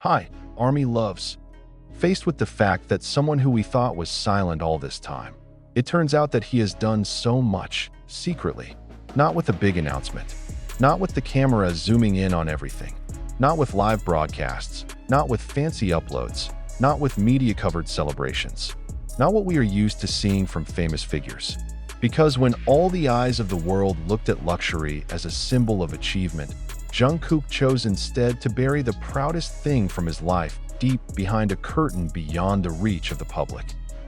Hi, Army loves. Faced with the fact that someone who we thought was silent all this time, it turns out that he has done so much, secretly. Not with a big announcement, not with the camera zooming in on everything, not with live broadcasts, not with fancy uploads, not with media-covered celebrations, not what we are used to seeing from famous figures. Because when all the eyes of the world looked at luxury as a symbol of achievement, Jungkook chose instead to bury the proudest thing from his life deep behind a curtain beyond the reach of the public.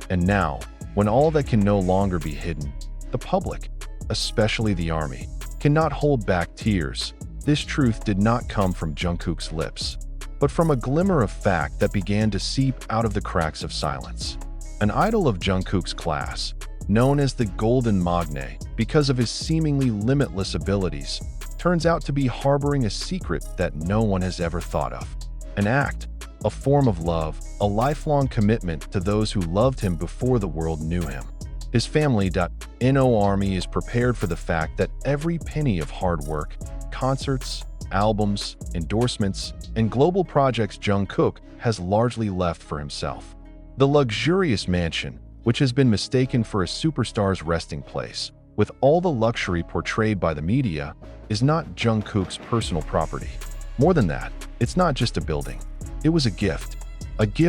And now, when all that can no longer be hidden, the public, especially the army, cannot hold back tears. This truth did not come from Jungkook's lips, but from a glimmer of fact that began to seep out of the cracks of silence. An idol of Jungkook's class, known as the Golden Magne because of his seemingly limitless abilities, turns out to be harboring a secret that no one has ever thought of. An act, a form of love, a lifelong commitment to those who loved him before the world knew him. His family.no army is prepared for the fact that every penny of hard work, concerts, albums, endorsements, and global projects Jungkook has largely left for himself. The luxurious mansion, which has been mistaken for a superstar's resting place, with all the luxury portrayed by the media, is not Jungkook's personal property. More than that, it's not just a building. It was a gift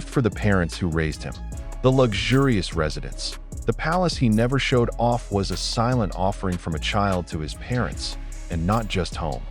for the parents who raised him. The luxurious residence, the palace he never showed off, was a silent offering from a child to his parents, and not just home.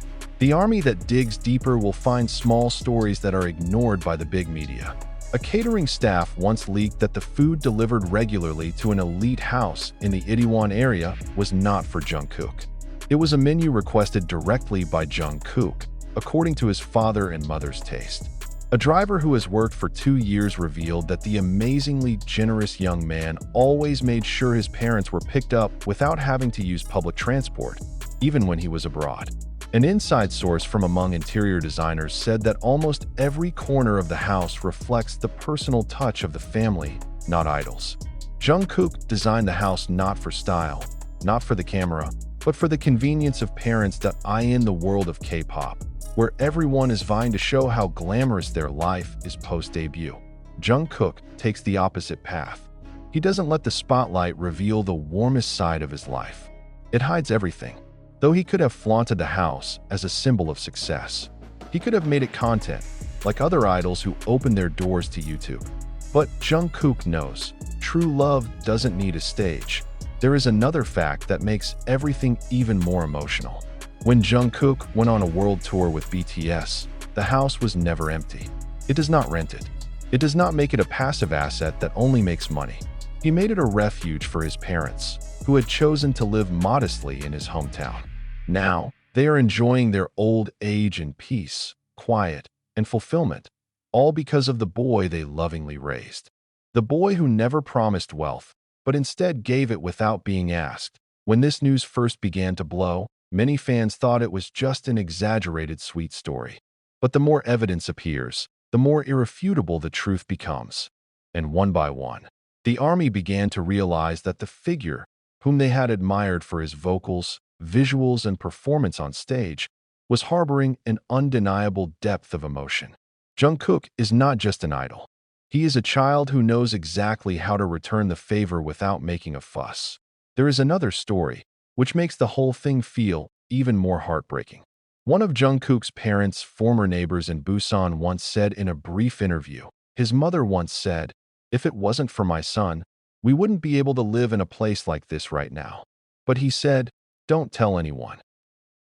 The army that digs deeper will find small stories that are ignored by the big media. A catering staff once leaked that the food delivered regularly to an elite house in the Itaewon area was not for Jungkook. It was a menu requested directly by Jungkook, according to his father and mother's taste. A driver who has worked for 2 years revealed that the amazingly generous young man always made sure his parents were picked up without having to use public transport, even when he was abroad. An inside source from among interior designers said that almost every corner of the house reflects the personal touch of the family, not idols. Jungkook designed the house not for style, not for the camera, but for the convenience of parents that eye in the world of K-pop, where everyone is vying to show how glamorous their life is post-debut. Jungkook takes the opposite path. He doesn't let the spotlight reveal the warmest side of his life. It hides everything. Though he could have flaunted the house as a symbol of success, he could have made it content, like other idols who open their doors to YouTube. But Jungkook knows, true love doesn't need a stage. There is another fact that makes everything even more emotional. When Jungkook went on a world tour with BTS, the house was never empty. It does not rent it. It does not make it a passive asset that only makes money. He made it a refuge for his parents, who had chosen to live modestly in his hometown. Now, they are enjoying their old age in peace, quiet, and fulfillment, all because of the boy they lovingly raised. The boy who never promised wealth, but instead gave it without being asked. When this news first began to blow, many fans thought it was just an exaggerated sweet story. But the more evidence appears, the more irrefutable the truth becomes. And one by one, the army began to realize that the figure, whom they had admired for his vocals, visuals, and performance on stage, was harboring an undeniable depth of emotion. Jungkook is not just an idol. He is a child who knows exactly how to return the favor without making a fuss. There is another story, which makes the whole thing feel even more heartbreaking. One of Jungkook's parents' former neighbors in Busan once said in a brief interview, his mother once said, "If it wasn't for my son, we wouldn't be able to live in a place like this right now." But he said, "Don't tell anyone."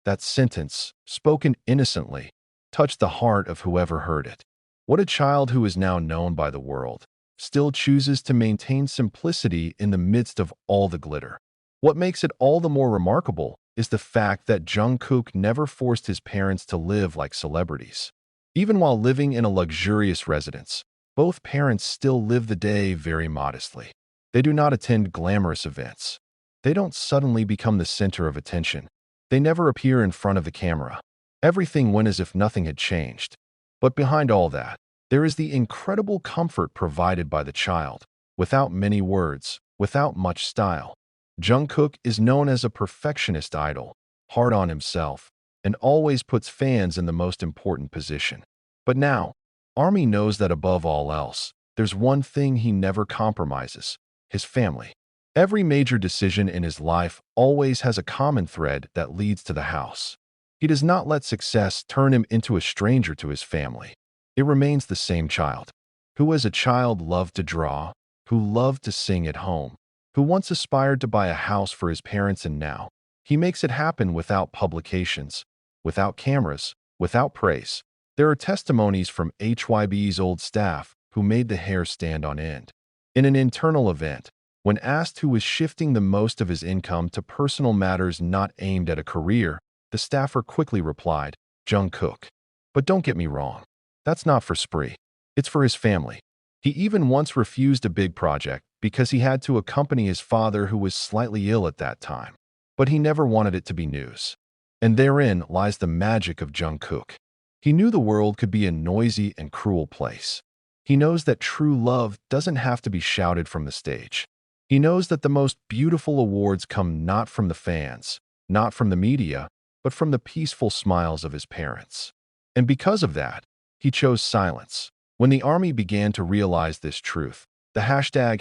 That sentence, spoken innocently, touched the heart of whoever heard it. What a child who is now known by the world still chooses to maintain simplicity in the midst of all the glitter. What makes it all the more remarkable is the fact that Jungkook never forced his parents to live like celebrities. Even while living in a luxurious residence, both parents still live the day very modestly. They do not attend glamorous events. They don't suddenly become the center of attention. They never appear in front of the camera. Everything went as if nothing had changed. But behind all that, there is the incredible comfort provided by the child, without many words, without much style. Jungkook is known as a perfectionist idol, hard on himself, and always puts fans in the most important position. But now, Army knows that above all else, there's one thing he never compromises: his family. Every major decision in his life always has a common thread that leads to the house. He does not let success turn him into a stranger to his family. It remains the same child, who as a child loved to draw, who loved to sing at home, who once aspired to buy a house for his parents, and now he makes it happen without publications, without cameras, without praise. There are testimonies from HYB's old staff who made the hair stand on end. In an internal event, when asked who was shifting the most of his income to personal matters not aimed at a career, the staffer quickly replied, "Jungkook." But don't get me wrong, that's not for spree. It's for his family. He even once refused a big project because he had to accompany his father, who was slightly ill at that time. But he never wanted it to be news. And therein lies the magic of Jungkook. He knew the world could be a noisy and cruel place. He knows that true love doesn't have to be shouted from the stage. He knows that the most beautiful awards come not from the fans, not from the media, but from the peaceful smiles of his parents. And because of that, he chose silence. When the army began to realize this truth, the hashtag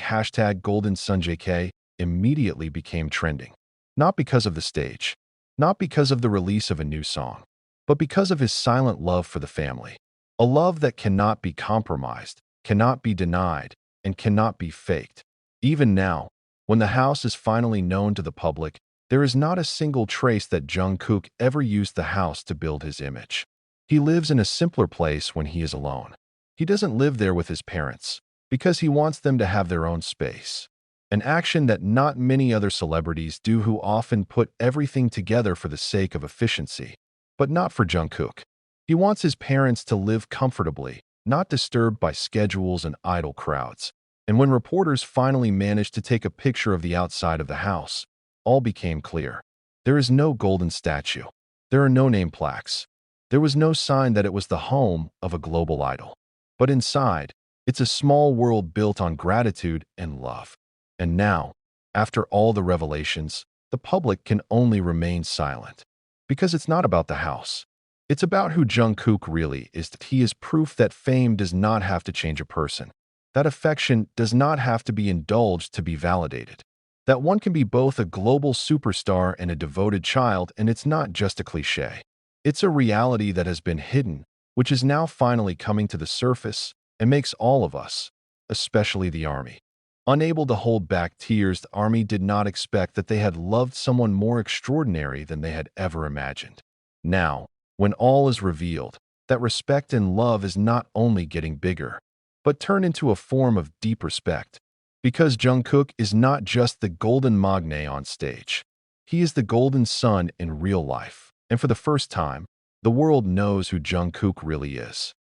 #GoldenSunJK immediately became trending. Not because of the stage, not because of the release of a new song, but because of his silent love for the family. A love that cannot be compromised, cannot be denied, and cannot be faked. Even now, when the house is finally known to the public, there is not a single trace that Jungkook ever used the house to build his image. He lives in a simpler place when he is alone. He doesn't live there with his parents, because he wants them to have their own space. An action that not many other celebrities do, who often put everything together for the sake of efficiency. But not for Jungkook. He wants his parents to live comfortably, not disturbed by schedules and idle crowds. And when reporters finally managed to take a picture of the outside of the house, all became clear. There is no golden statue. There are no name plaques. There was no sign that it was the home of a global idol. But inside, it's a small world built on gratitude and love. And now, after all the revelations, the public can only remain silent. Because it's not about the house. It's about who Jungkook really is. He is proof that fame does not have to change a person. That affection does not have to be indulged to be validated. That one can be both a global superstar and a devoted child, and it's not just a cliché. It's a reality that has been hidden, which is now finally coming to the surface and makes all of us, especially the army, unable to hold back tears. The army did not expect that they had loved someone more extraordinary than they had ever imagined. Now, when all is revealed, that respect and love is not only getting bigger, but turned into a form of deep respect. Because Jungkook is not just the golden magne on stage. He is the golden sun in real life. And for the first time, the world knows who Jungkook really is.